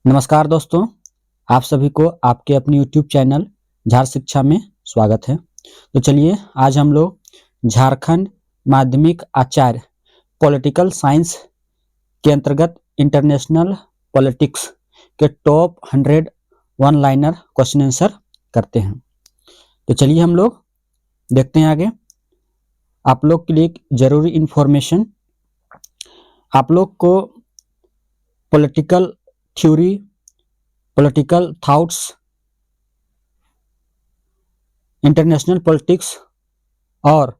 नमस्कार दोस्तों, आप सभी को आपके अपने YouTube चैनल झार शिक्षा में स्वागत है। तो चलिए आज हम लोग झारखंड माध्यमिक आचार्य पॉलिटिकल साइंस के अंतर्गत इंटरनेशनल पॉलिटिक्स के top 100 one liner question answer करते हैं। तो चलिए हम लोग देखते हैं आगे। आप लोग के लिए एक जरूरी इंफॉर्मेशन, आप लोग को political theory, political thoughts, international politics और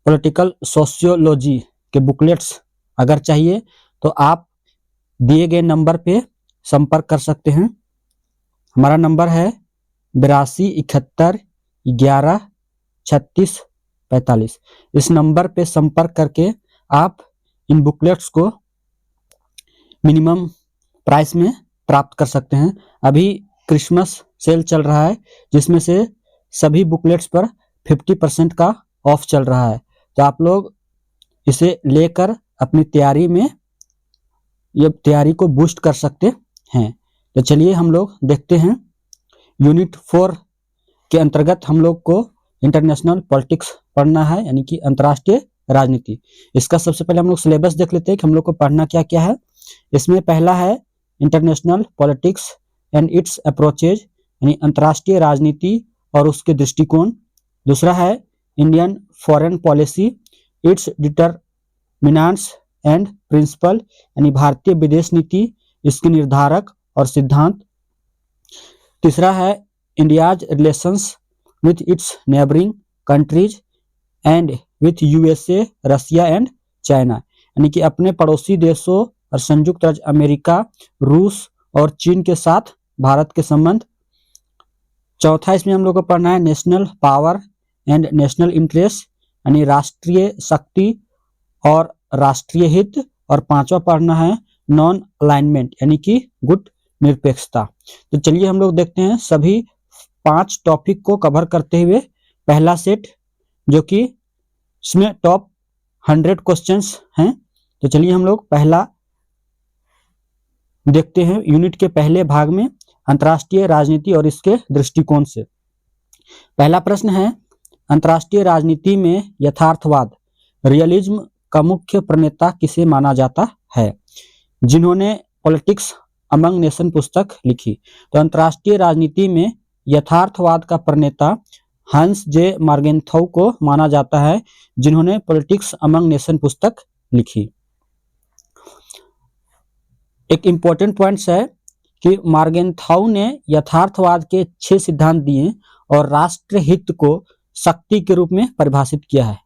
पॉलिटिकल सोशियोलॉजी के बुकलेट्स अगर चाहिए तो आप दिए गए नंबर पे संपर्क कर सकते हैं। हमारा नंबर है 8271113645। इस नंबर पे संपर्क करके आप इन बुकलेट्स को मिनिमम प्राइस में प्राप्त कर सकते हैं। अभी क्रिसमस सेल चल रहा है जिसमें से सभी बुकलेट्स पर 50% का ऑफ चल रहा है, तो आप लोग इसे लेकर अपनी तैयारी को बूस्ट कर सकते हैं। तो चलिए हम लोग देखते हैं। यूनिट 4 के अंतर्गत हम लोग को इंटरनेशनल पॉलिटिक्स पढ़ना है, यानी कि अंतर्राष्ट्रीय राजनीति। इसका सबसे पहले हम लोग सिलेबस देख लेते हैं कि हम लोग को पढ़ना क्या क्या है। इसमें पहला है international politics and its approaches, यानी अंतर्राष्ट्रीय राजनीति और उसके दृष्टिकोण। दूसरा है Indian foreign policy, its determinants and principle, यानी भारतीय विदेश नीति, इसके निर्धारक और सिद्धांत। तीसरा है India's relations with its neighbouring countries and with USA, Russia and China, यानी कि अपने पड़ोसी देशों और संयुक्त राज्य अमेरिका, रूस और चीन के साथ भारत के संबंध। चौथा इसमें हम लोग को पढ़ना है national power and national interest, यानी राष्ट्रीय शक्ति और राष्ट्रीय हित। और पांचवा पढ़ना है नॉन अलाइनमेंट, यानी कि गुट निरपेक्षता। तो चलिए हम लोग देखते हैं सभी 5 टॉपिक को कवर करते हुए पहला सेट, जो कि इसमें टॉप 100 क्वेश्चंस हैं। तो चलिए हम लोग पहला देखते हैं यूनिट के पहले भाग में अंतर्राष्ट्रीय राजनीति और इसके दृष्टिकोण से। पहला प्रश्न है अंतर्राष्ट्रीय राजनीति में यथार्थवाद रियलिज्म का मुख्य प्रणेता किसे माना जाता है, जिन्होंने पॉलिटिक्स अमंग नेशन पुस्तक लिखी। तो अंतर्राष्ट्रीय राजनीति में यथार्थवाद का प्रणेता हंस जे मार्गेंथौ को माना जाता है, जिन्होंने पॉलिटिक्स अमंग नेशन पुस्तक लिखी। एक इंपॉर्टेंट पॉइंट्स है कि मार्गेंथौ ने यथार्थवाद के 6 सिद्धांत दिए और राष्ट्र हित को शक्ति के रूप में परिभाषित किया है।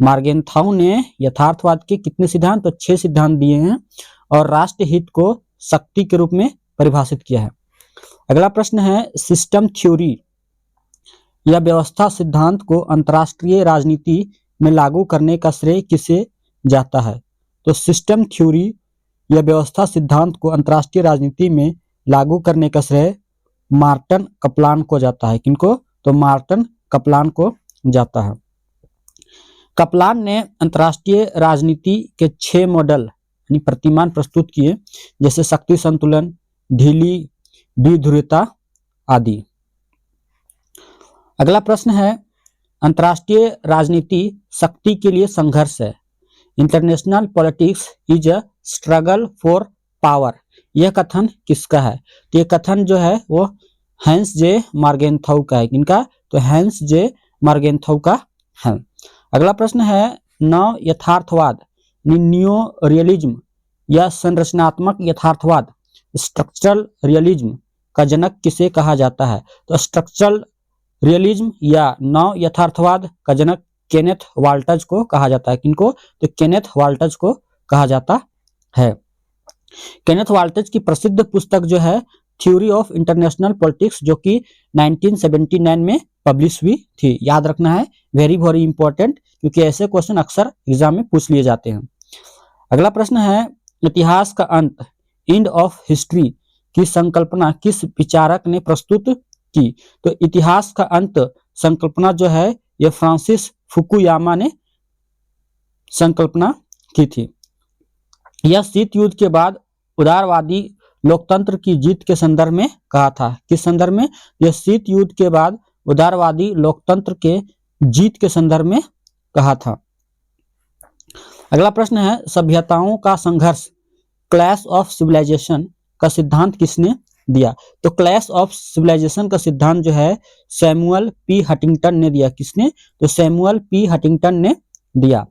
मार्गेंथौ ने यथार्थवाद के कितने सिद्धांत? तो 6 सिद्धांत दिए हैं और राष्ट्र हित को शक्ति के रूप में परिभाषित किया है। अगला प्रश्न है सिस्टम थ्योरी या व्यवस्था सिद्धांत को अंतर्राष्ट्रीय राजनीति में लागू करने का श्रेय किसे जाता है? तो सिस्टम थ्योरी या व्यवस्था सिद्धांत को अंतर्राष्ट्रीय राजनीति में लागू करने का श्रेय मार्टन कपलान को जाता है। किनको? तो मार्टन कपलान को जाता है। कपलान ने अंतर्राष्ट्रीय राजनीति के 6 मॉडल यानी प्रतिमान प्रस्तुत किए, जैसे शक्ति संतुलन, ढीली द्विध्रुवता आदि। अगला प्रश्न है अंतर्राष्ट्रीय राजनीति शक्ति के लिए संघर्ष है। International politics is a struggle for power, यह कथन किसका है? तो यह कथन जो है वो हैंस जे मार्गेंथौ का है। किनका? तो हैंस जे मार्गेंथौ का है। अगला प्रश्न है नव यथार्थवाद न्यू रियलिज्म या संरचनात्मक यथार्थवाद स्ट्रक्चरल रियलिज्म का जनक किसे कहा जाता है? तो स्ट्रक्चरल रियलिज्म या नव यथार्थवाद का जनक केनेथ वाल्टज को कहा जाता है। किनको? तो केनेथ वाल्टज को कहा जाता है। केनेथ वाल्टज की प्रसिद्ध पुस्तक जो है थ्योरी ऑफ इंटरनेशनल पॉलिटिक्स, जो कि 1979 में पब्लिश हुई थी। याद रखना है, वेरी वेरी इंपॉर्टेंट, क्योंकि ऐसे क्वेश्चन अक्सर एग्जाम में पूछ लिए जाते हैं। अगला प्रश्न है इतिहास का अंत एंड ऑफ हिस्ट्री की संकल्पना किस विचारक ने प्रस्तुत की? तो इतिहास का अंत संकल्पना जो है यह फ्रांसिस फुकुयामा ने संकल्पना की थी। यह शीत युद्ध के बाद उदारवादी लोकतंत्र की जीत के संदर्भ में कहा था। किस संदर्भ में? यह शीत युद्ध के बाद उदारवादी लोकतंत्र के जीत के संदर्भ में कहा था। अगला प्रश्न है, सभ्यताओं का संघर्ष क्लैश ऑफ सिविलाइजेशन का सिद्धांत किसने दिया? तो क्लैश ऑफ सिविलाइजेशन का सिद्धांत जो है सैमुअल पी हंटिंगटन ने दिया। किसने? तो सैमुअल पी हंटिंगटन ने दिया।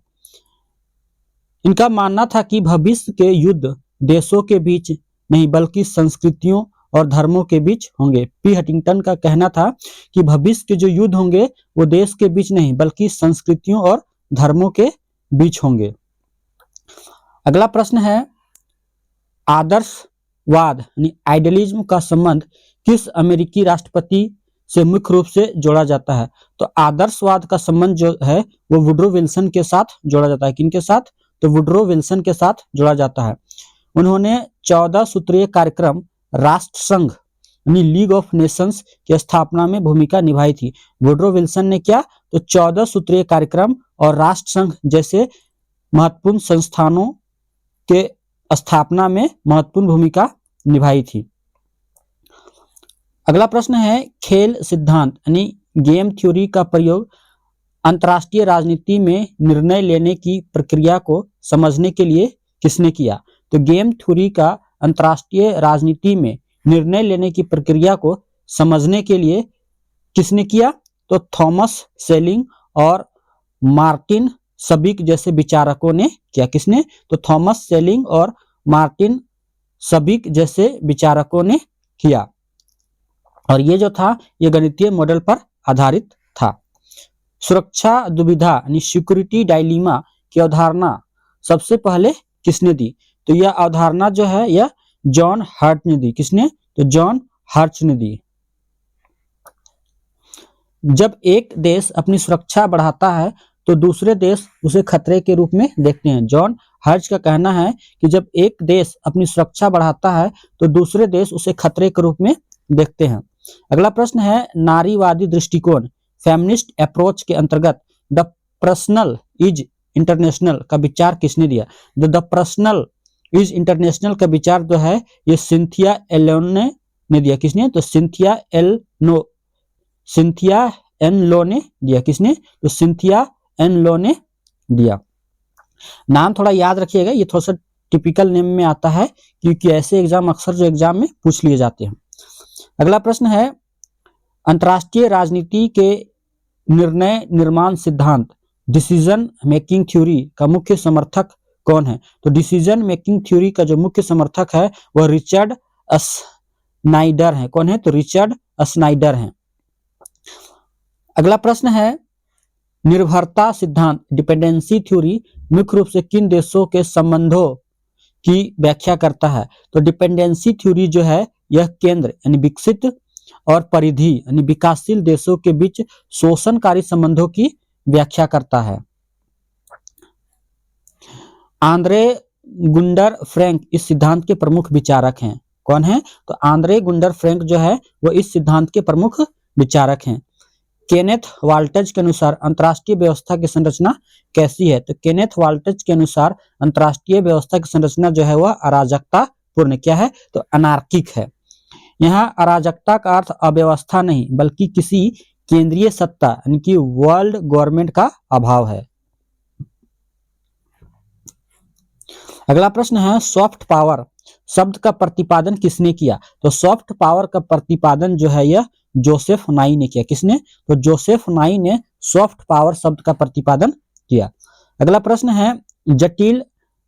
इनका मानना था कि भविष्य के युद्ध देशों के बीच नहीं बल्कि संस्कृतियों और धर्मों के बीच होंगे। पी हंटिंगटन का कहना था कि भविष्य के जो युद्ध होंगे वो देश के बीच नहीं बल्कि संस्कृतियों और धर्मों के बीच होंगे। अगला प्रश्न है, आदर्शवाद यानी आइडियलिज्म का संबंध किस अमेरिकी राष्ट्रपति से मुख्य रूप से जोड़ा जाता है? तो आदर्शवाद का संबंध जो है वो वुडरो विल्सन के साथ जोड़ा जाता है। किनके साथ? तो वुडरो विल्सन के साथ जोड़ा जाता है। उन्होंने 14 सूत्रीय कार्यक्रम राष्ट्रसंघ यानी लीग ऑफ नेशंस की स्थापना में भूमिका निभाई थी। वुडरो विल्सन ने क्या? तो 14 सूत्रीय कार्यक्रम और राष्ट्रसंघ जैसे महत्वपूर्ण संस्थानों के स्थापना में महत्वपूर्ण भूमिका निभाई थी। अगला प्रश्न है, खेल सिद्धांत यानी गेम थ्योरी का प्रयोग अंतर्राष्ट्रीय राजनीति में निर्णय लेने की प्रक्रिया को समझने के लिए किसने किया? तो गेम थ्योरी का अंतर्राष्ट्रीय राजनीति में निर्णय लेने की प्रक्रिया को समझने के लिए किसने किया? तो थॉमस सेलिंग और मार्टिन सबिक जैसे विचारकों ने किया। किसने? तो थॉमस सेलिंग और मार्टिन सबिक जैसे विचारकों ने किया। और ये जो था ये गणितीय मॉडल पर आधारित था। सुरक्षा दुविधा यानी सिक्योरिटी डायलीमा की अवधारणा सबसे पहले किसने दी? तो यह अवधारणा जो है यह जॉन हर्ट ने दी। किसने? तो जॉन हर्ट ने दी। जब एक देश अपनी सुरक्षा बढ़ाता है तो दूसरे देश उसे खतरे के रूप में देखते हैं। जॉन हर्ट का कहना है कि जब एक देश अपनी सुरक्षा बढ़ाता है तो दूसरे देश उसे खतरे के रूप में देखते हैं। अगला प्रश्न है, नारीवादी दृष्टिकोण फेमिनिस्ट अप्रोच के अंतर्गत द पर्सनल इज इंटरनेशनल का विचार किसने दिया? द पर्सनल इज इंटरनेशनल का विचार जो है ये सिंथिया एलोन ने दिया। किसने? तो सिंथिया एन लो ने दिया। किसने? तो सिंथिया एन लो ने दिया। नाम थोड़ा याद रखिएगा, ये थोड़ा सा टिपिकल नेम में आता है क्योंकि ऐसे एग्जाम अक्सर जो एग्जाम में पूछ लिए जाते हैं। अगला प्रश्न है, अंतर्राष्ट्रीय राजनीति के निर्णय निर्माण सिद्धांत डिसीजन मेकिंग थ्योरी का मुख्य समर्थक कौन है? तो डिसीजन मेकिंग थ्योरी का जो मुख्य समर्थक है वह रिचर्ड स्नाइडर है। कौन है? तो रिचर्ड स्नाइडर है। अगला प्रश्न है, निर्भरता सिद्धांत डिपेंडेंसी थ्योरी मुख्य रूप से किन देशों के संबंधों की व्याख्या करता है? तो डिपेंडेंसी थ्योरी जो है यह केंद्र यानी विकसित और परिधि यानी विकासशील देशों के बीच शोषणकारी संबंधों की व्याख्या करता है। आंद्रे गुंडर फ्रैंक इस सिद्धांत के प्रमुख विचारक हैं। कौन है? तो आंद्रे गुंडर फ्रैंक जो है वो इस सिद्धांत के प्रमुख विचारक हैं। केनेथ वाल्टज के अनुसार अंतर्राष्ट्रीय व्यवस्था की संरचना कैसी है? तो केनेथ वाल्टज के अनुसार अंतर्राष्ट्रीय व्यवस्था की संरचना जो है वह अराजकता पूर्ण क्या है? तो अनार्किक है। यहाँ अराजकता का अर्थ अव्यवस्था नहीं बल्कि किसी केंद्रीय सत्ता यानी कि वर्ल्ड गवर्नमेंट का अभाव है। अगला प्रश्न है, सॉफ्ट पावर शब्द का प्रतिपादन किसने किया? तो सॉफ्ट पावर का प्रतिपादन जो है यह जोसेफ नाई ने किया। किसने? तो जोसेफ नाई ने सॉफ्ट पावर शब्द का प्रतिपादन किया। अगला प्रश्न है, जटिल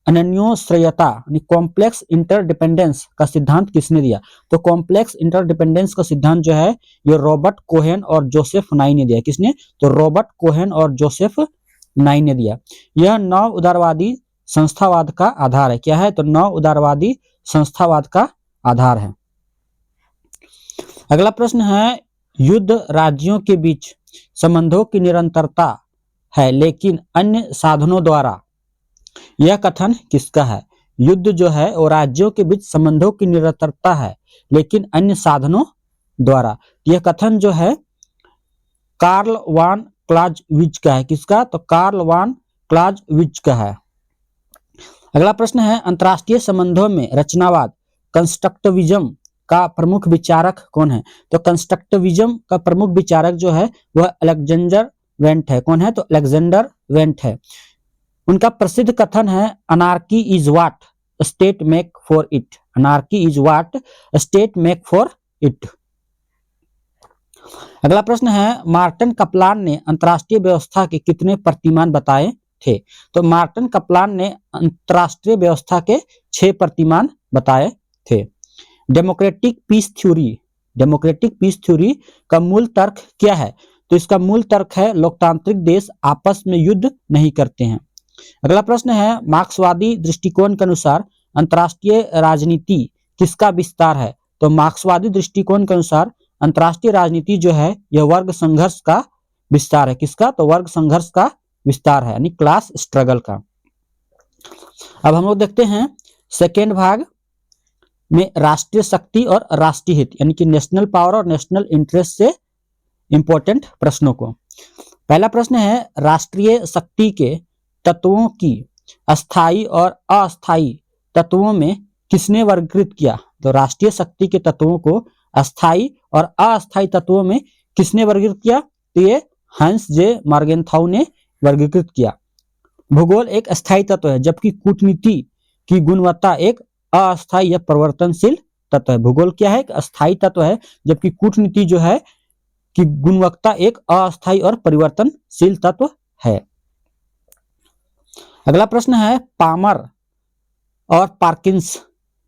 अनन्योश्रयता यानी कॉम्प्लेक्स इंटरडिपेंडेंस का सिद्धांत किसने दिया? तो कॉम्प्लेक्स इंटरडिपेंडेंस का सिद्धांत जो है ये रॉबर्ट कोहेन और जोसेफ नाई ने दिया। किसने? तो रॉबर्ट कोहेन और जोसेफ नाई ने दिया। यह नव उदारवादी संस्थावाद का आधार है। क्या है? तो नव उदारवादी संस्थावाद का आधार है। अगला प्रश्न है, युद्ध राज्यों के बीच संबंधों की निरंतरता है लेकिन अन्य साधनों द्वारा, यह कथन किसका है? युद्ध जो है वो राज्यों के बीच संबंधों की निरंतरता है लेकिन अन्य साधनों द्वारा, यह कथन जो है कार्ल वान क्लाज़विट्ज़ का है। किसका? तो कार्ल वान क्लाज़विट्ज़ का है। अगला प्रश्न है, अंतर्राष्ट्रीय संबंधों में रचनावाद कंस्ट्रक्टिविज्म का प्रमुख विचारक कौन है? तो कंस्ट्रक्टिविज्म का प्रमुख विचारक जो है वह अलेक्जेंडर वेंट है। कौन है? तो अलेक्जेंडर वेंट है। उनका प्रसिद्ध कथन है anarchy is what state make for it. Anarchy is what state make for it. अगला प्रश्न है मार्टिन कप्लान ने अंतरराष्ट्रीय व्यवस्था के कितने प्रतिमान बताए थे? तो मार्टिन कप्लान ने अंतरराष्ट्रीय व्यवस्था के 6 प्रतिमान बताए थे। डेमोक्रेटिक पीस थ्योरी का मूल तर्क क्या है? तो इसका मूल तर्क है लोकतांत्रिक देश आपस में युद्ध नहीं करते हैं। अगला प्रश्न है मार्क्सवादी दृष्टिकोण के अनुसार अंतरराष्ट्रीय राजनीति किसका विस्तार है? तो मार्क्सवादी दृष्टिकोण के अनुसार अंतरराष्ट्रीय राजनीति जो है यह वर्ग संघर्ष का विस्तार है। किसका? तो वर्ग संघर्ष का विस्तार है, यानी क्लास स्ट्रगल का। अब हम लोग देखते हैं सेकेंड भाग में राष्ट्रीय शक्ति और राष्ट्रीय हित यानी कि नेशनल पावर और नेशनल इंटरेस्ट से इंपॉर्टेंट प्रश्नों को। पहला प्रश्न है राष्ट्रीय शक्ति के तत्वों की अस्थाई और अस्थाई तत्वों में किसने वर्गीकृत किया? तो राष्ट्रीय शक्ति के तत्वों को अस्थाई और अस्थाई तत्वों में किसने वर्गीकृत किया? तो ये हंस जे मार्गेनथाउ ने वर्गीकृत किया। भूगोल एक अस्थाई तत्व है जबकि कूटनीति की गुणवत्ता एक अस्थाई या परिवर्तनशील तत्व है। भूगोल क्या है? एक अस्थाई तत्व है जबकि कूटनीति जो है कि गुणवत्ता एक अस्थाई और परिवर्तनशील तत्व है। अगला प्रश्न है पामर और पार्किंस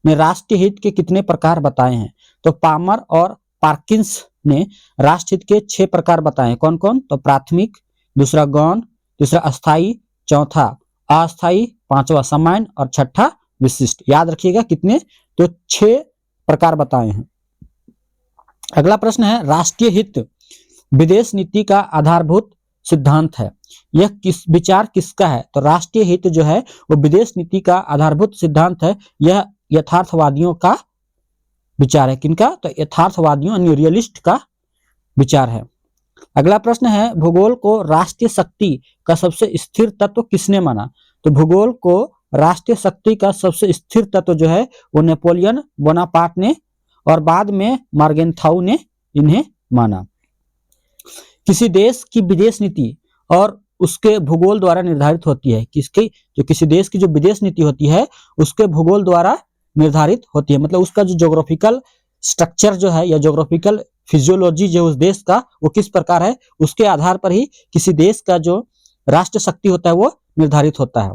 ने राष्ट्रीय हित के कितने प्रकार बताए हैं? तो पामर और पार्किंस ने राष्ट्रीय हित के 6 प्रकार बताए हैं। कौन कौन? तो प्राथमिक, दूसरा गौण, तीसरा अस्थाई, चौथा अस्थाई, पांचवा सामान्य और छठा विशिष्ट। याद रखिएगा कितने? तो 6 प्रकार बताए हैं। अगला प्रश्न है राष्ट्रीय हित विदेश नीति का आधारभूत सिद्धांत है। यह विचार किसका है? तो राष्ट्रीय हित जो है वो विदेश नीति का आधारभूत सिद्धांत है। यह यथार्थवादियों का विचार है। किनका? तो यथार्थवादियों यानी रियलिस्ट का विचार है। अगला प्रश्न है भूगोल को राष्ट्रीय शक्ति का सबसे स्थिर तत्व किसने माना? तो भूगोल को राष्ट्रीय शक्ति का सबसे स्थिर तत्व जो है वो नेपोलियन बोनापार्ट ने और बाद में मार्गेनथाउ ने इन्हें माना। किसी देश की विदेश नीति और उसके भूगोल द्वारा निर्धारित होती है। किसी देश की जो विदेश नीति होती है उसके भूगोल द्वारा निर्धारित होती है। मतलब उसका जो ज्योग्राफिकल स्ट्रक्चर जो है या ज्योग्राफिकल फिजियोलॉजी जो उस देश का वो किस प्रकार है उसके आधार पर ही किसी देश का जो राष्ट्र शक्ति होता है वो निर्धारित होता है।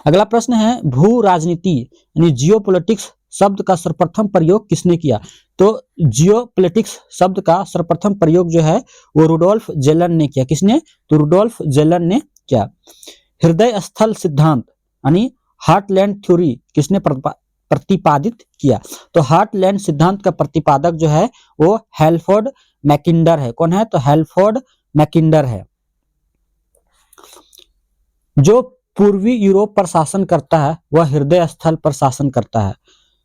अगला प्रश्न है भू राजनीति यानी जियोपॉलिटिक्स शब्द का सर्वप्रथम प्रयोग किसने किया? तो जियोपॉलिटिक्स शब्द का सर्वप्रथम प्रयोग जो है वो रुडोल्फ जेलन ने किया। किसने? तो रुडोल्फ जेलन ने किया। हृदय स्थल सिद्धांत यानी हार्टलैंड थ्योरी किसने प्रतिपादित किया? तो हार्टलैंड सिद्धांत का प्रतिपादक जो है वो हेल्फोर्ड मैकिंडर है। कौन है? तो हेल्फोर्ड मैकिंडर है। जो पूर्वी यूरोप पर शासन करता है वह हृदय स्थल पर शासन करता है।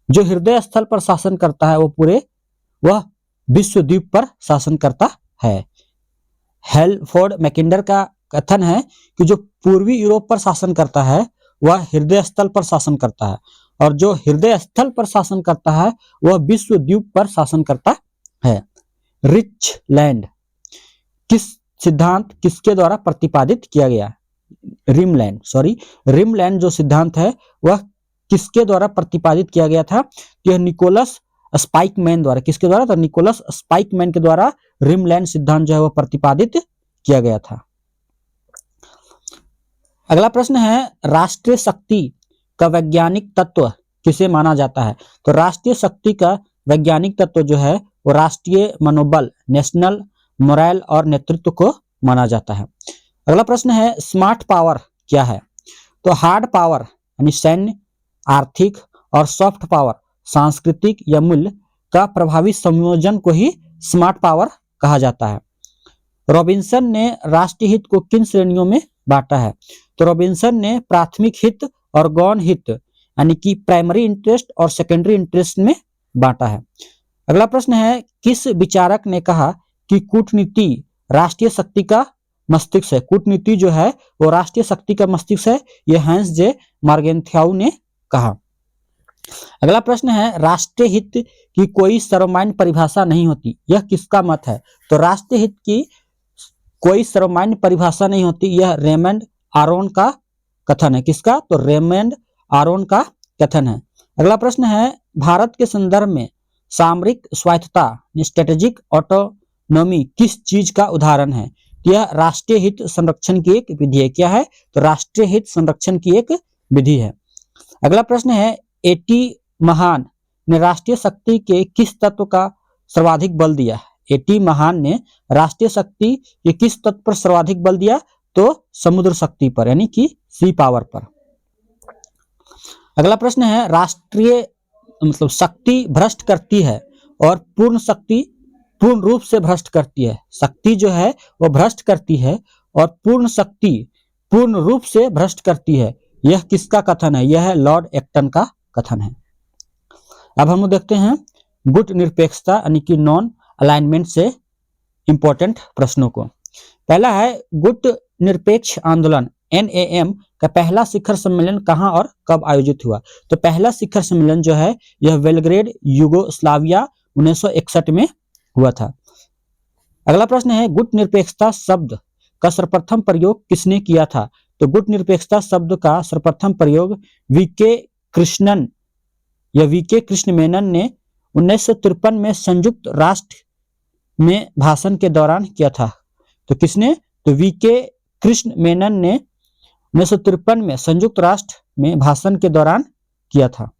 जो हृदय स्थल पर शासन करता है वह विश्व द्वीप पर शासन करता है। हेल्फोर्ड मैकिंडर का कथन है कि जो पूर्वी यूरोप पर शासन करता है वह हृदय स्थल पर शासन करता है और जो हृदय स्थल पर शासन करता है वह विश्व द्वीप पर शासन करता है। रिच लैंड किस सिद्धांत किसके द्वारा प्रतिपादित किया गया? रिमलैंड जो सिद्धांत है वह किसके द्वारा प्रतिपादित किया गया था? यह निकोलस स्पाइकमैन द्वारा। किसके द्वारा? तो निकोलस स्पाइकमैन के द्वारा रिमलैंड सिद्धांत जो है वह प्रतिपादित किया गया था। अगला प्रश्न है राष्ट्रीय शक्ति का वैज्ञानिक तत्व किसे माना जाता है? तो राष्ट्रीय शक्ति का वैज्ञानिक तत्व जो है वो राष्ट्रीय मनोबल नेशनल मोरल और नेतृत्व को माना जाता है। अगला प्रश्न है स्मार्ट पावर क्या है? तो हार्ड पावर यानी सैन्य, आर्थिक और सॉफ्ट पावर सांस्कृतिक या मूल्य का प्रभावी संयोजन को ही स्मार्ट पावर कहा जाता है। रॉबिन्सन ने राष्ट्रीय हित को किन श्रेणियों में बांटा है? तो रॉबिन्सन ने प्राथमिक हित और गौण हित यानी कि प्राइमरी इंटरेस्ट और सेकेंडरी इंटरेस्ट में बांटा है। अगला प्रश्न है किस विचारक ने कहा कि कूटनीति राष्ट्रीय शक्ति का मस्तिष्क है? कूटनीति जो है वो राष्ट्रीय शक्ति का मस्तिष्क है। यह हैंस जे मार्गेनथाउ ने कहा। अगला प्रश्न है, राष्ट्रीय हित की कोई सर्वमान्य परिभाषा नहीं होती, यह किसका मत है? तो राष्ट्रीय हित की कोई सर्वमान्य परिभाषा नहीं होती, यह रेमंड आरोन का कथन है। किसका? तो रेमंड आरोन का कथन है। अगला प्रश्न है, भारत के संदर्भ में सामरिक स्वायत्तता स्ट्रेटेजिक ऑटोनॉमी किस चीज का उदाहरण है? यह राष्ट्रीय हित संरक्षण की एक विधि है। क्या है? तो राष्ट्रीय हित संरक्षण की एक विधि है। अगला प्रश्न है, एटी महान ने राष्ट्रीय शक्ति के किस तत्व का सर्वाधिक बल दिया? एटी महान ने राष्ट्रीय शक्ति के किस तत्व पर सर्वाधिक बल दिया? तो समुद्र शक्ति पर, यानी कि सी पावर पर। अगला प्रश्न है, राष्ट्रीय मतलब शक्ति भ्रष्ट करती है और पूर्ण शक्ति पूर्ण रूप से भ्रष्ट करती है। शक्ति जो है वो भ्रष्ट करती है और पूर्ण शक्ति पूर्ण रूप से भ्रष्ट करती है। यह किसका कथन है? यह है लॉर्ड एक्टन का कथन है। अब हम देखते हैं गुट निरपेक्षता यानी कि नॉन अलाइनमेंट से इंपॉर्टेंट प्रश्नों को। पहला है, गुट निरपेक्ष आंदोलन NAM का पहला शिखर सम्मेलन कहां और कब आयोजित हुआ? तो पहला शिखर सम्मेलन जो है यह बेलग्रेड यूगोस्लाविया 1961 में हुआ था। अगला प्रश्न है, गुट निरपेक्षता शब्द का सर्वप्रथम प्रयोग किसने किया था? तो गुट निरपेक्षता शब्द का सर्वप्रथम प्रयोग वीके कृष्ण मेनन ने 1953 में संयुक्त राष्ट्र में भाषण के दौरान किया था। तो किसने? तो वीके कृष्ण मेनन ने 1953 में संयुक्त राष्ट्र में भाषण के दौरान किया था।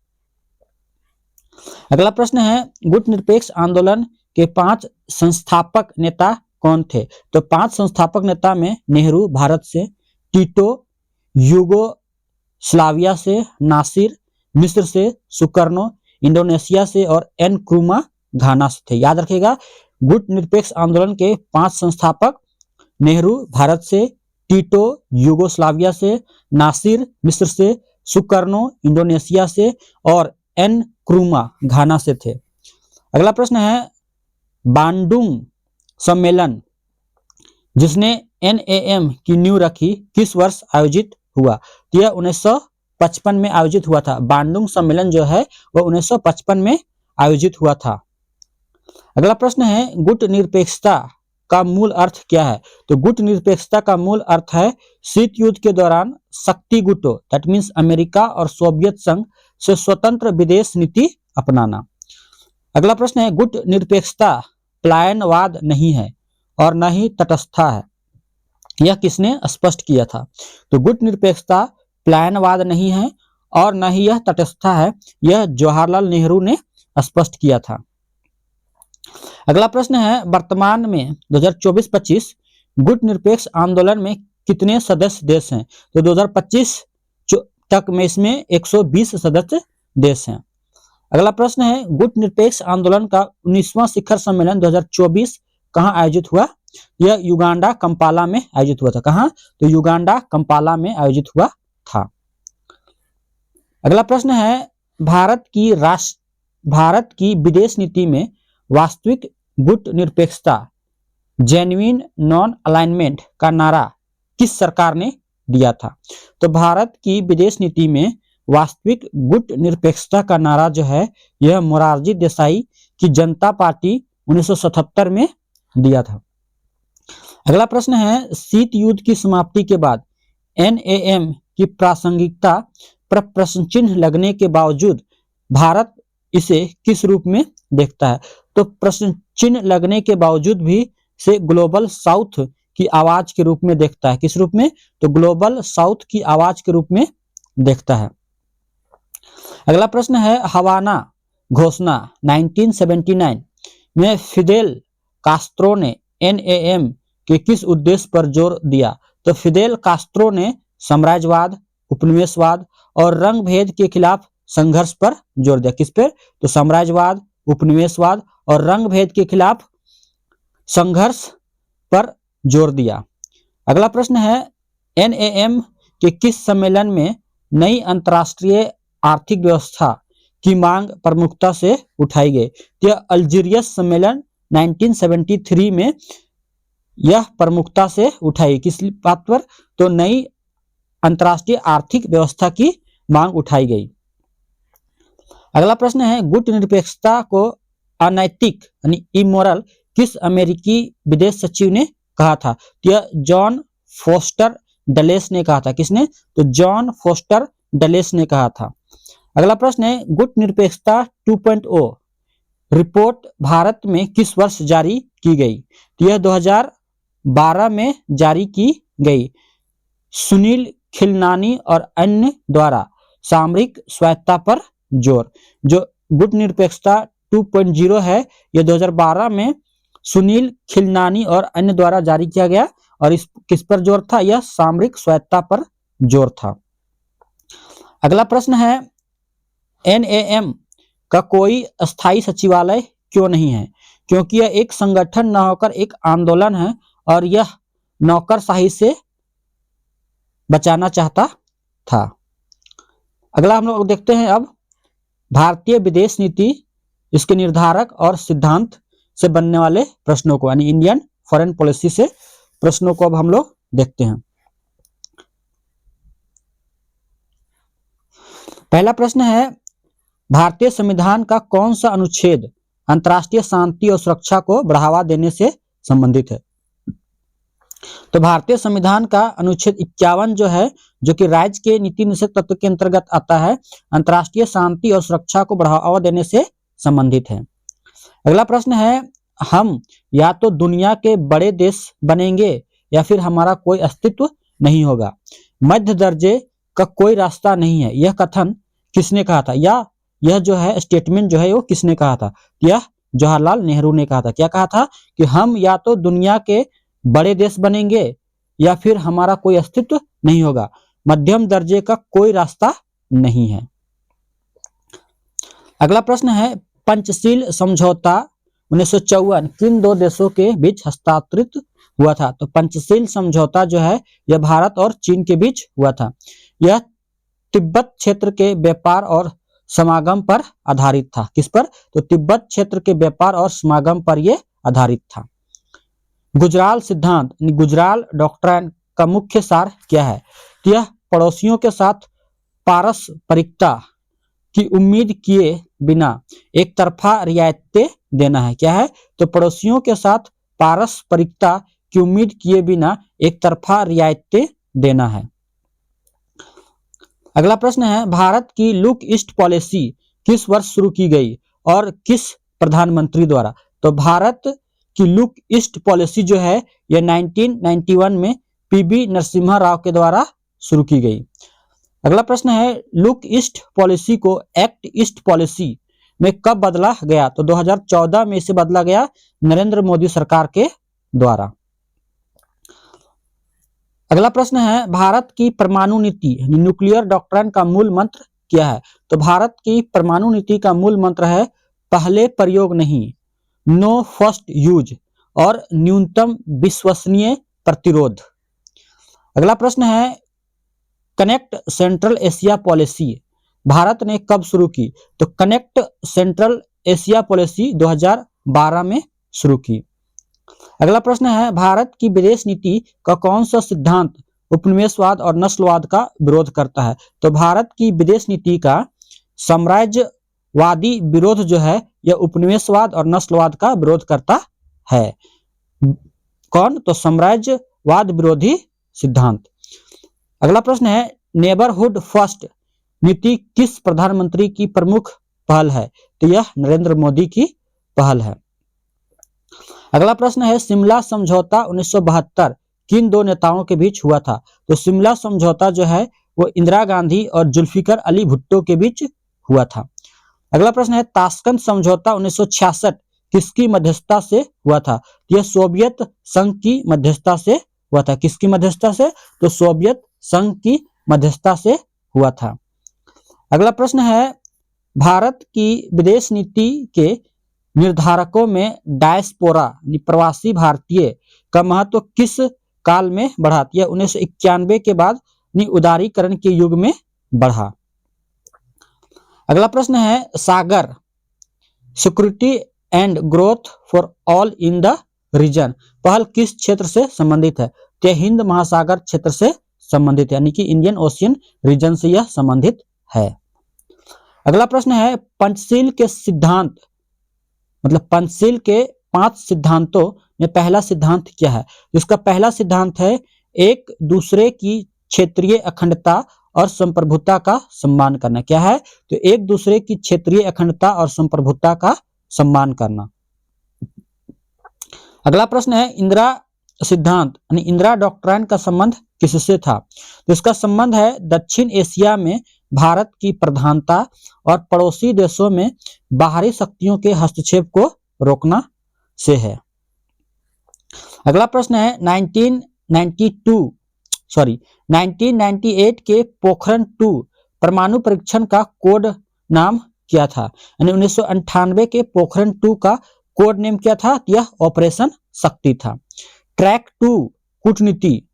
अगला प्रश्न है, गुट निरपेक्ष आंदोलन के 5 संस्थापक नेता कौन थे? तो 5 संस्थापक नेता में नेहरू भारत से, टीटो यूगोस्लाविया से, नासिर मिस्र से, सुकर्नो इंडोनेशिया से और एन क्रूमा घाना से थे। याद रखिएगा, गुट निरपेक्ष आंदोलन के 5 संस्थापक नेहरू भारत से, टीटो यूगोस्लाविया से, नासिर मिस्र से, सुकर्नो इंडोनेशिया से और एन क्रूमा घाना से थे। अगला प्रश्न है, बांडुंग सम्मेलन जिसने NAM की नींव रखी किस वर्ष आयोजित हुआ? यह 1955 में आयोजित हुआ था। बांडुंग सम्मेलन जो है वह 1955 में आयोजित हुआ था। अगला प्रश्न है, गुट निरपेक्षता का मूल अर्थ क्या है? तो गुट निरपेक्षता का मूल अर्थ है शीत युद्ध के दौरान शक्ति गुटों दैट मीन्स अमेरिका और सोवियत संघ से स्वतंत्र विदेश नीति अपनाना। अगला प्रश्न है, गुट निरपेक्षता पलायनवाद नहीं है और न ही तटस्थता है, यह किसने स्पष्ट किया था? तो गुट निरपेक्षता पलायनवाद नहीं है और न ही यह तटस्थता है, यह जवाहरलाल नेहरू ने स्पष्ट किया था। अगला प्रश्न है, वर्तमान में 2024-25 गुट निरपेक्ष आंदोलन में कितने सदस्य देश हैं? तो 2025 तक में इसमें 120 सदस्य देश हैं। अगला प्रश्न है, गुट निरपेक्ष आंदोलन का 19वां शिखर सम्मेलन 2024 कहां आयोजित हुआ? यह युगांडा कंपाला में आयोजित हुआ था। कहां? तो युगांडा कंपाला में आयोजित हुआ था। अगला प्रश्न है, भारत की विदेश नीति में वास्तविक गुट निरपेक्षता जेन्युइन नॉन अलाइनमेंट का नारा किस सरकार ने दिया था? तो भारत की विदेश नीति में वास्तविक गुट निरपेक्षता का नारा जो है यह मोरारजी देसाई की जनता पार्टी 1977 में दिया था। अगला प्रश्न है, शीत युद्ध की समाप्ति के बाद NAM की प्रासंगिकता पर प्रश्न चिन्ह लगने के बावजूद भारत इसे किस रूप में देखता है? तो प्रश्न चिन्ह लगने के बावजूद भी से ग्लोबल साउथ की आवाज के रूप में देखता है। किस रूप में? तो ग्लोबल साउथ की आवाज के रूप में देखता है। अगला प्रश्न है, हवाना घोषणा 1979 में फिदेल कास्त्रो ने NAM के किस उद्देश्य पर जोर दिया? तो फिदेल कास्त्रो ने साम्राज्यवाद, उपनिवेशवाद और रंग भेद के खिलाफ संघर्ष पर जोर दिया। किस पर? तो साम्राज्यवाद, उपनिवेशवाद और रंग भेद के खिलाफ संघर्ष पर जोर दिया। अगला प्रश्न है, NAM के किस सम्मेलन में नई अंतर्राष्ट्रीय आर्थिक व्यवस्था की मांग प्रमुखता से उठाई गई? यह अल्जीरियस सम्मेलन 1973 में यह प्रमुखता से उठाई। किस बात पर? तो नई अंतर्राष्ट्रीय आर्थिक व्यवस्था की मांग उठाई गई। अगला प्रश्न है गुट निरपेक्षता को अनैतिक यानी इमोरल किस अमेरिकी विदेश सचिव ने कहा था? तो यह जॉन फोस्टर डलेस ने कहा था। किसने? तो जॉन फोस्टर डलेस ने कहा था। अगला प्रश्न है गुट निरपेक्षता 2.0 रिपोर्ट भारत में किस वर्ष जारी की गई? तो यह 2012 में जारी की गई। सुनील खिलनानी और अन्य द्वारा सामरिक स्वायत्तता पर जोर। जो गुट निरपेक्षता 2.0 है यह 2012 में सुनील खिलनानी और अन्य द्वारा जारी किया गया और इस किस पर जोर था? यह सामरिक स्वायत्तता पर जोर था। अगला प्रश्न है NAM का कोई अस्थायी सचिवालय क्यों नहीं है? क्योंकि यह एक संगठन न होकर एक आंदोलन है और यह नौकरशाही से बचाना चाहता था। अगला हम लोग देखते हैं अब भारतीय विदेश नीति, इसके निर्धारक और सिद्धांत से बनने वाले प्रश्नों को यानी इंडियन फॉरेन पॉलिसी से प्रश्नों को अब हम लोग देखते हैं। पहला प्रश्न है भारतीय संविधान का कौन सा अनुच्छेद अंतर्राष्ट्रीय शांति और सुरक्षा को बढ़ावा देने से संबंधित है? तो भारतीय संविधान का अनुच्छेद 51 जो है, जो कि राज्य के नीति निषेध तत्व के अंतर्गत आता है, अंतर्राष्ट्रीय शांति और सुरक्षा को बढ़ावा देने से संबंधित है। अगला प्रश्न है हम या तो दुनिया के बड़े देश बनेंगे या फिर हमारा कोई अस्तित्व नहीं होगा। मध्य दर्जे का कोई रास्ता नहीं है, यह कथन किसने कहा था? या यह जो है स्टेटमेंट जो है वो किसने कहा था? यह जवाहरलाल नेहरू ने कहा था। क्या कहा था? कि हम या तो दुनिया के बड़े देश बनेंगे या फिर हमारा कोई अस्तित्व नहीं होगा। मध्यम दर्जे का कोई रास्ता नहीं है। अगला प्रश्न है पंचशील समझौता 1954 किन दो देशों के बीच हस्ताक्षरित हुआ था? तो पंचशील समझौता जो है यह भारत और चीन के बीच हुआ था। यह तिब्बत क्षेत्र के व्यापार और समागम पर आधारित था। किस पर? तो तिब्बत क्षेत्र के व्यापार और समागम पर यह आधारित था। गुजराल सिद्धांत गुजराल डॉक्ट्राइन का मुख्य सार क्या है? तो यह पड़ोसियों के साथ पारस्परिकता की उम्मीद किए बिना एक तरफा रियायतें देना है। क्या है? तो पड़ोसियों के साथ पारस्परिकता की उम्मीद किए बिना एक तरफा रियायतें देना है। अगला प्रश्न है भारत की लुक ईस्ट पॉलिसी किस वर्ष शुरू की गई और किस प्रधानमंत्री द्वारा? तो भारत की लुक ईस्ट पॉलिसी जो है यह 1991 में PB नरसिम्हा राव के द्वारा शुरू की गई। अगला प्रश्न है लुक ईस्ट पॉलिसी को एक्ट ईस्ट पॉलिसी में कब बदला गया? तो 2014 में इसे बदला गया नरेंद्र मोदी सरकार के द्वारा। अगला प्रश्न है भारत की परमाणु नीति न्यूक्लियर डॉक्ट्राइन का मूल मंत्र क्या है? तो भारत की परमाणु नीति का मूल मंत्र है पहले प्रयोग नहीं, नो फर्स्ट यूज और न्यूनतम विश्वसनीय प्रतिरोध। अगला प्रश्न है connect central Asia policy Bharat ने कब शुरू की? तो कनेक्ट सेंट्रल एशिया पॉलिसी 2012 में शुरू की। अगला प्रश्न है भारत की विदेश नीति का कौन सा सिद्धांत उपनिवेशवाद और नस्लवाद का विरोध करता है? तो भारत की विदेश नीति का साम्राज्यवादी विरोध जो है यह उपनिवेशवाद और नस्लवाद का विरोध करता है। कौन? तो साम्राज्यवाद विरोधी सिद्धांत। अगला प्रश्न है नेबरहुड फर्स्ट नीति किस प्रधानमंत्री की प्रमुख पहल है? तो यह नरेंद्र मोदी की पहल है। अगला प्रश्न है शिमला समझौता 1972 किन दो नेताओं के बीच हुआ था? तो शिमला समझौता जो है वो इंदिरा गांधी और जुल्फिकर अली भुट्टो के बीच हुआ था। अगला प्रश्न है ताशकंद समझौता 1966 किसकी मध्यस्थता से हुआ था? यह सोवियत संघ की मध्यस्थता से हुआ था। किसकी मध्यस्थता से? तो सोवियत संघ की मध्यस्थता से हुआ था। अगला प्रश्न है भारत की विदेश नीति के निर्धारकों में डायस्पोरा प्रवासी भारतीय का महत्व किस काल में बढ़ा? यह 1991 के बाद उदारीकरण के युग में बढ़ा। अगला प्रश्न है SAGAR security and growth for all in the region पहल किस क्षेत्र से संबंधित है? तो हिंद महासागर क्षेत्र से संबंधित है, यानी कि इंडियन ओशियन रीजन से यह संबंधित है। अगला प्रश्न है पंचशील के सिद्धांत, मतलब पंचशील के 5 सिद्धांतों में पहला सिद्धांत क्या है? इसका पहला सिद्धांत है एक दूसरे की क्षेत्रीय अखंडता और संप्रभुता का सम्मान करना। क्या है? तो एक दूसरे की क्षेत्रीय अखंडता और संप्रभुता का सम्मान करना। अगला प्रश्न है इंदिरा सिद्धांत यानी इंदिरा डॉक्ट्राइन का संबंध किससे था? तो इसका संबंध है दक्षिण एशिया में भारत की प्रधानता और पड़ोसी देशों में बाहरी शक्तियों के हस्तक्षेप को रोकना से है। अगला प्रश्न है 1998 के पोखरण 2 परमाणु परीक्षण का कोड नाम क्या था? यानी 1998 के पोखरण 2 का कोड नेम क्या था? यह ऑपरेशन शक्ति था। ट्रैक 2 कूटनीति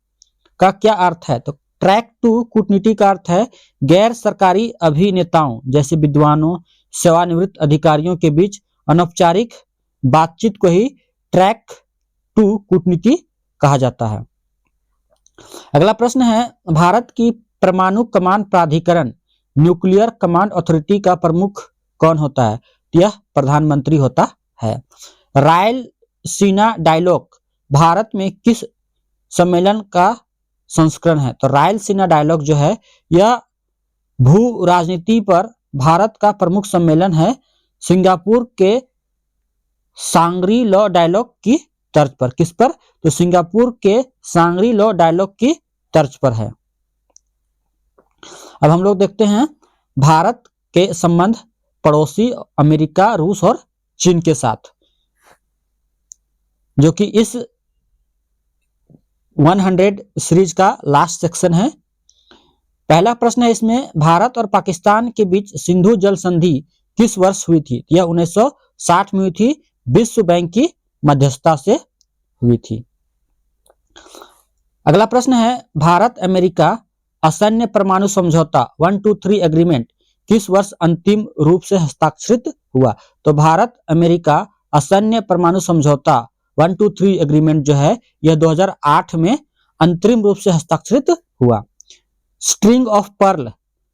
का क्या अर्थ है? तो ट्रैक 2 कूटनीति का अर्थ है गैर सरकारी अभिनेताओं जैसे विद्वानों, सेवानिवृत्त अधिकारियों के बीच अनौपचारिक बातचीत को ही ट्रैक 2 कूटनीति कहा जाता है। अगला प्रश्न है भारत की परमाणु कमान प्राधिकरण न्यूक्लियर कमांड अथॉरिटी का प्रमुख कौन होता है? यह प्रधानमंत्री होता है। रायलसीना डायलॉग भारत में किस सम्मेलन का संस्करण है? तो रायलसीना डायलॉग जो है यह भू राजनीति पर भारत का प्रमुख सम्मेलन है सिंगापुर के सांग्री लॉ डायलॉग की तर्ज पर। किस पर? तो सिंगापुर के सांग्री लॉ डायलॉग की तर्ज पर है। अब हम लोग देखते हैं भारत के संबंध पड़ोसी अमेरिका, रूस और चीन के साथ, जो कि इस 100 सीरीज का लास्ट सेक्शन है। पहला प्रश्न है इसमें भारत और पाकिस्तान के बीच सिंधु जल संधि किस वर्ष हुई थी? यह 1960 में हुई थी, विश्व बैंक की मध्यस्थता से हुई थी। अगला प्रश्न है भारत अमेरिका असैन्य परमाणु समझौता 123 एग्रीमेंट किस वर्ष अंतिम रूप से हस्ताक्षरित हुआ? तो भारत अमेरिका असैन्य परमाणु समझौता 123 एग्रीमेंट जो है यह 2008 में अंतरिम रूप से हस्ताक्षरित हुआ। स्ट्रिंग ऑफ पर्ल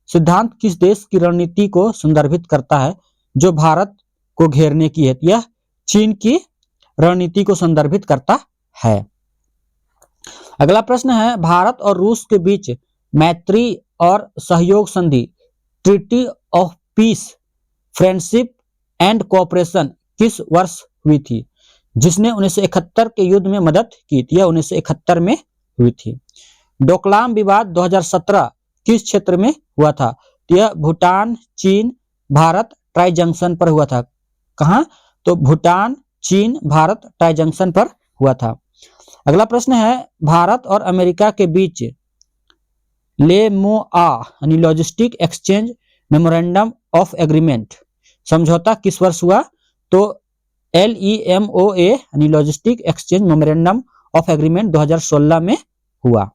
सिद्धांत किस देश की रणनीति को संदर्भित करता है जो भारत को घेरने की है? यह चीन की रणनीति को संदर्भित करता है। अगला प्रश्न है भारत और रूस के बीच मैत्री और सहयोग संधि treaty of peace, friendship and cooperation किस वर्ष हुई थी जिसने 1971 के युद्ध में मदद की थी? यह 1971 में हुई थी। डोकलाम विवाद 2017 किस क्षेत्र में हुआ था? यह भूटान, चीन, भारत ट्राई जंक्शन पर हुआ था। कहां? तो भूटान, चीन, भारत ट्राई जंक्शन पर हुआ था। अगला प्रश्न है भारत और अमेरिका के बीच लेमोआ यानी logistic exchange memorandum of agreement समझौता किस वर्ष हुआ? तो LEMOA यानी logistic exchange memorandum of agreement 2016 में हुआ।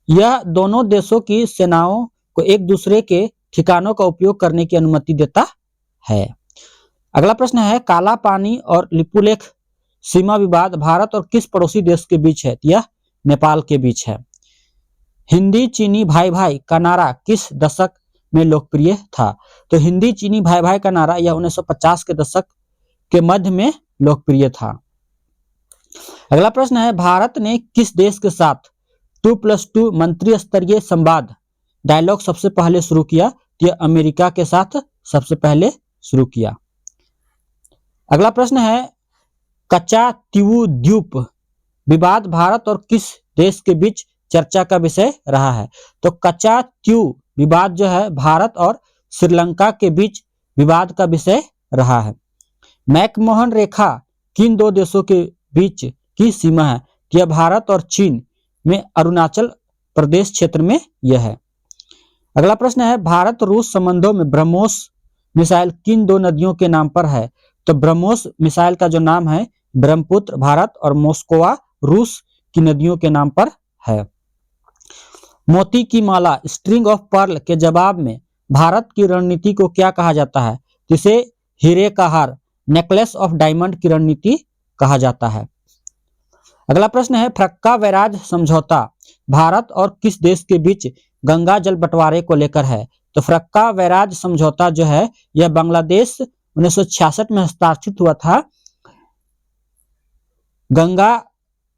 यह दोनों देशों की सेनाओं को एक दूसरे के ठिकानों का उपयोग करने की अनुमति देता है। अगला प्रश्न है काला पानी और लिपुलेख सीमा विवाद भारत और किस पड़ोसी देश के बीच है? यह नेपाल के बीच है। हिंदी चीनी भाई भाई का नारा किस दशक में लोकप्रिय था? तो हिंदी चीनी भाई भाई का नारा यह 1950 के दशक के मध्य में लोकप्रिय था। अगला प्रश्न है भारत ने किस देश के साथ 2+2 मंत्री स्तरीय संवाद डायलॉग सबसे पहले शुरू किया? यह अमेरिका के साथ सबसे पहले शुरू किया। अगला प्रश्न है कचातीवू द्वीप विवाद भारत और किस देश के बीच चर्चा का विषय रहा है? तो कचातीवू विवाद जो है भारत और श्रीलंका के बीच विवाद का विषय रहा है। मैकमोहन रेखा किन दो देशों के बीच की सीमा है? यह भारत और चीन में अरुणाचल प्रदेश क्षेत्र में यह है। अगला प्रश्न है भारत रूस संबंधों में ब्रह्मोस मिसाइल किन दो नदियों के नाम पर है? तो ब्रह्मोस मिसाइल का जो नाम है ब्रह्मपुत्र भारत और मोस्कोवा रूस की नदियों के नाम पर है। मोती की माला स्ट्रिंग ऑफ पर्ल के जवाब में भारत की रणनीति को क्या कहा जाता है? जिसे हीरे का हार नेकलेस ऑफ डायमंड की रणनीति कहा जाता है। अगला प्रश्न है फरक्का बैराज समझौता भारत और किस देश के बीच गंगा जल बंटवारे को लेकर है? तो फरक्का बैराज समझौता जो है यह बांग्लादेश 1966 में हस्ताक्षरित हुआ था गंगा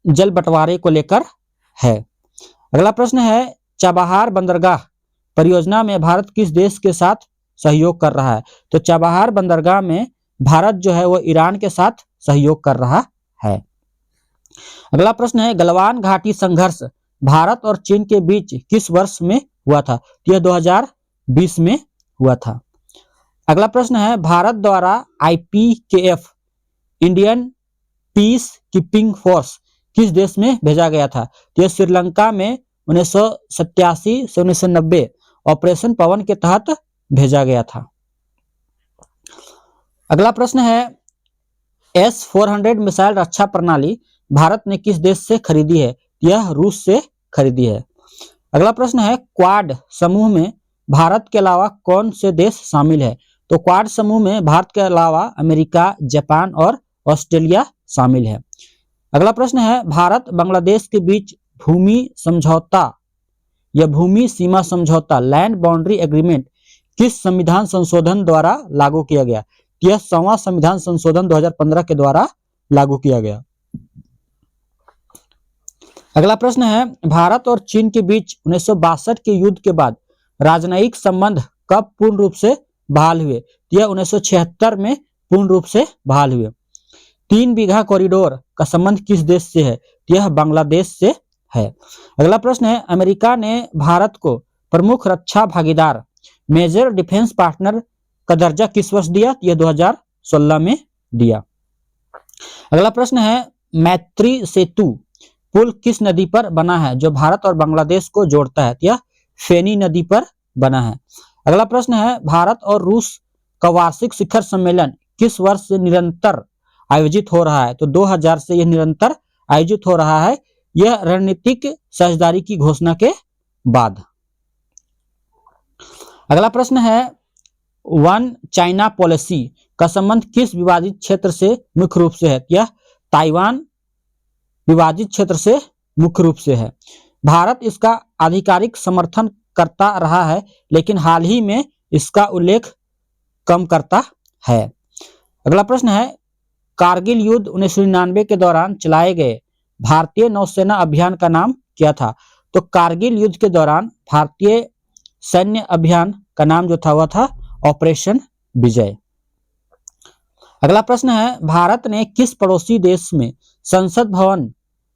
जल बंटवारे को लेकर है। अगला प्रश्न है चाबहार बंदरगाह परियोजना में भारत किस देश के साथ सहयोग कर रहा है? तो चाबहार बंदरगाह में भारत जो है वो ईरान के साथ सहयोग कर रहा है। अगला प्रश्न है गलवान घाटी संघर्ष भारत और चीन के बीच किस वर्ष में हुआ था? यह 2020 में हुआ था। अगला प्रश्न है भारत द्वारा IPKF Indian peace keeping force किस देश में भेजा गया था? यह श्रीलंका में 1987 से 1990 ऑपरेशन पवन के तहत भेजा गया था। अगला प्रश्न है S-400 मिसाइल रक्षा प्रणाली भारत ने किस देश से खरीदी है? यह रूस से खरीदी है। अगला प्रश्न है क्वाड समूह में भारत के अलावा कौन से देश शामिल है? तो क्वाड समूह में भारत के अलावा अमेरिका, जापान और ऑस्ट्रेलिया शामिल है। अगला प्रश्न है भारत बांग्लादेश के बीच भूमि समझौता या भूमि सीमा समझौता लैंड बाउंड्री एग्रीमेंट किस संविधान संशोधन द्वारा लागू किया गया? यह 100वां संविधान संशोधन 2015 के द्वारा लागू किया गया। अगला प्रश्न है भारत और चीन के बीच 1962 के युद्ध के बाद राजनयिक संबंध कब पूर्ण रूप से बहाल हुए? यह 1976 में पूर्ण रूप से बहाल हुए। 3 बीघा कॉरिडोर का संबंध किस देश से है? यह बांग्लादेश से है। अगला प्रश्न है अमेरिका ने भारत को प्रमुख रक्षा भागीदार मेजर डिफेंस पार्टनर का दर्जा किस वर्ष दिया? यह 2016 में दिया। अगला प्रश्न है मैत्री सेतु पुल किस नदी पर बना है जो भारत और बांग्लादेश को जोड़ता है? यह फेनी नदी पर बना है। अगला प्रश्न है भारत और रूस का वार्षिक शिखर सम्मेलन किस वर्ष से निरंतर आयोजित हो रहा है? तो 2000 से यह निरंतर आयोजित हो रहा है, यह रणनीतिक साझेदारी की घोषणा के बाद। अगला प्रश्न है वन चाइना पॉलिसी का संबंध किस विवादित क्षेत्र से मुख्य रूप से है? यह ताइवान विवादित क्षेत्र से मुख्य रूप से है। भारत इसका आधिकारिक समर्थन करता रहा है लेकिन हाल ही में इसका उल्लेख कम करता है। अगला प्रश्न है कारगिल युद्ध 1999 के दौरान चलाए गए भारतीय नौसेना अभियान का नाम क्या था? तो कारगिल युद्ध के दौरान भारतीय सैन्य अभियान का नाम जो था वह था ऑपरेशन विजय। अगला प्रश्न है भारत ने किस पड़ोसी देश में संसद भवन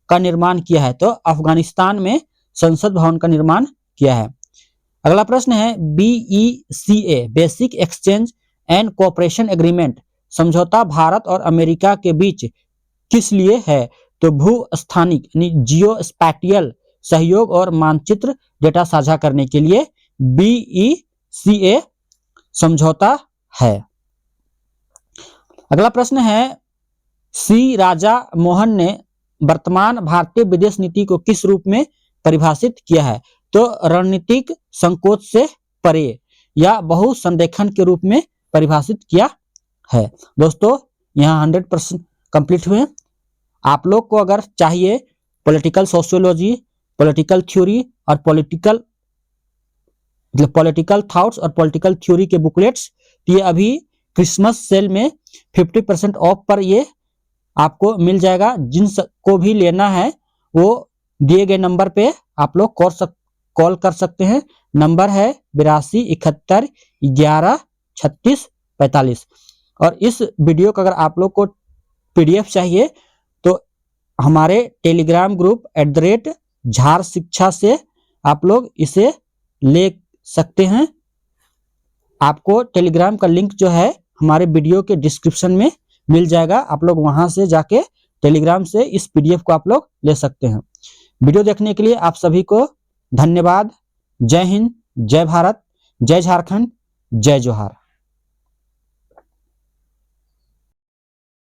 का निर्माण किया है? तो अफगानिस्तान में संसद भवन का निर्माण किया है। अगला प्रश्न है BECA basic exchange and cooperation agreement समझौता भारत और अमेरिका के बीच किस लिए है? तो भू-स्थानिक जियो स्पैटियल सहयोग और मानचित्र डेटा साझा करने के लिए BECA समझौता है। अगला प्रश्न है सी राजा मोहन ने वर्तमान भारतीय विदेश नीति को किस रूप में परिभाषित किया है? तो रणनीतिक संकोच से परे या बहुसंदेखन के रूप में परिभाषित किया है। दोस्तों यहाँ 100% कंप्लीट हुए। आप लोग को अगर चाहिए पॉलिटिकल सोशियोलॉजी, पॉलिटिकल थ्योरी और पॉलिटिकल थॉट्स और पॉलिटिकल थ्योरी के बुकलेट्स, ये अभी क्रिसमस सेल में 50% ऑफ पर ये आपको मिल जाएगा। जिन को भी लेना है वो दिए गए नंबर पे आप लोग कॉल कर सकते हैं। नंबर है 82 71 11 36 45। और इस वीडियो का अगर आप लोग को PDF चाहिए तो हमारे टेलीग्राम ग्रुप @झार शिक्षा से आप लोग इसे ले सकते हैं। आपको टेलीग्राम का लिंक जो है हमारे वीडियो के डिस्क्रिप्शन में मिल जाएगा। आप लोग वहां से जाके टेलीग्राम से इस PDF को आप लोग ले सकते हैं। वीडियो देखने के लिए आप सभी को धन्यवाद। जय हिंद, जय भारत, जय झारखंड, जय जोहार।